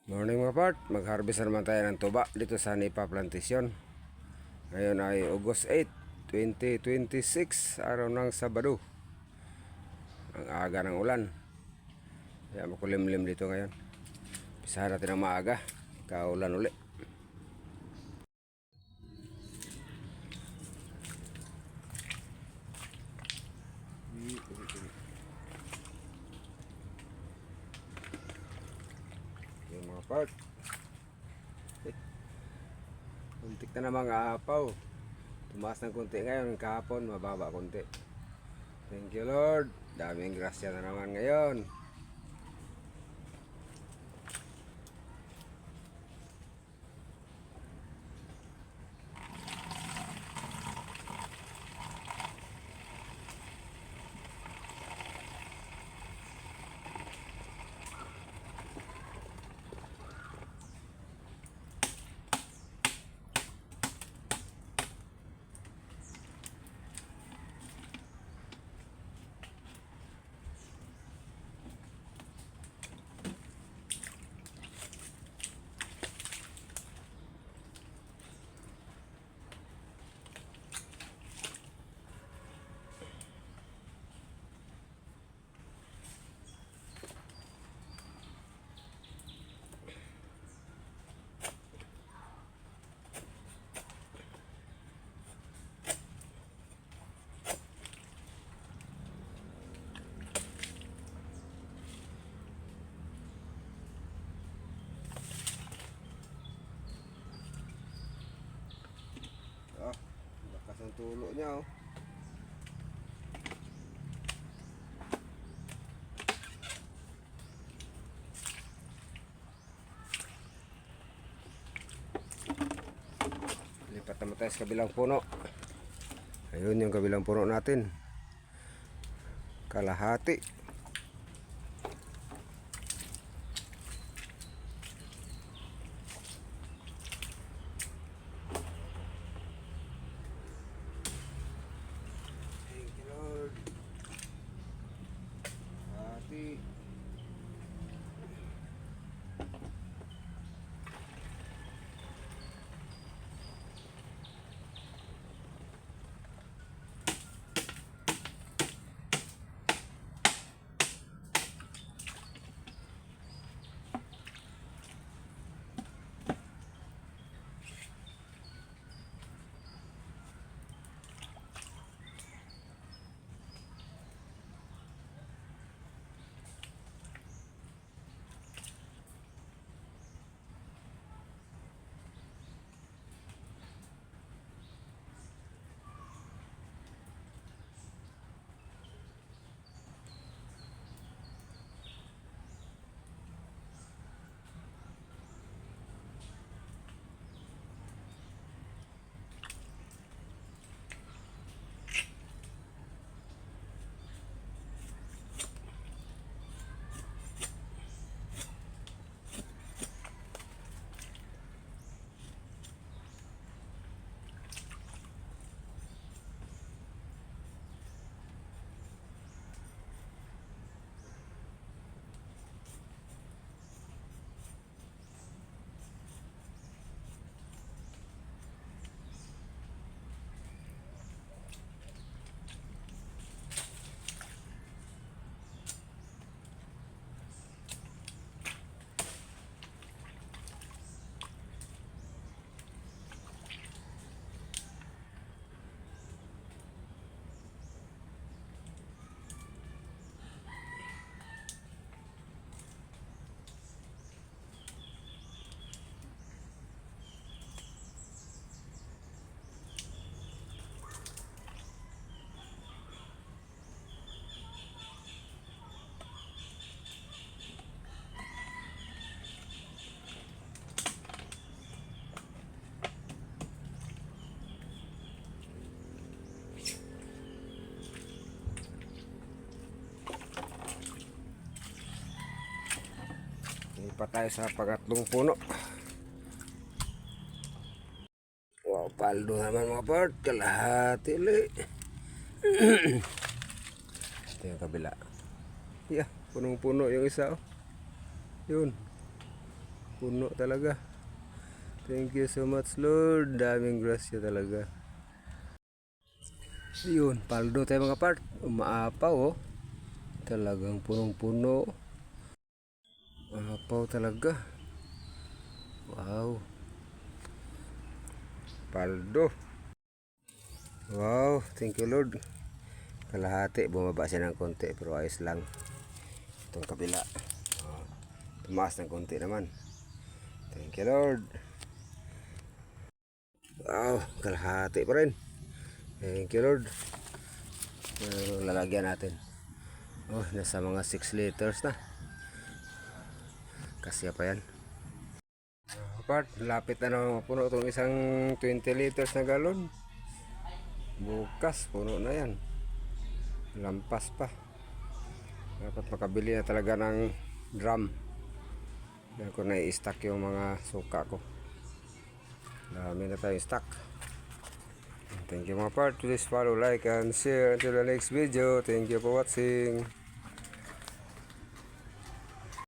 Morning mga part, mag-harvest naman tayo ng tuba dito sa Nipa Plantation. Ngayon ay August 8, 2026, araw ng Sabado. Ang aga ng ulan, kaya makulimlim dito ngayon. Pisahan natin ang maaga, kaulan uli. Yung mga part, kuntik na namang aapaw. Tumaas ng kunti ngayon, kahapon mababa kunti. Thank you Lord, daming grasya na naman ngayon. Lakas ang tulo niya oh. Lipat naman tayo sa kabilang puno. Ayun yung kabilang puno natin. Kalahati. Thank you Lord. Hati. Lipat tayo sa pangatlong puno. Wow, paldo naman mga part. Kalahati ulit. Ito yung kabila. Yeah, punong-puno yung isa oh. Yun. Puno talaga. Thank you so much, Lord. Daming grasya talaga. Yun, paldo tayo mga part. Umaapaw, oh. Talagang punong-puno. Umaapaw talaga. Wow. Paldo. Wow, thank you, Lord. Kalahati, bumaba siya ng konti, pero ayos lang. Itong kabila. Oh, tumaas ng konti naman. Thank you, Lord. Wow, kalahati pa rin. Thank you, Lord. Lalagyan natin. Oh, nasa mga 6 liters na. Kasya pa yan. Part, lapit na naman mapuno itong isang 20 liters na galon. Bukas, puno na yan. Lampas pa. Dapat makabili na talaga ng drum. Dahil ko na-i-stack yung mga suka ko. Dami na tayong stock. Thank you mga part. Please follow, like, and share until the next video. Thank you for watching.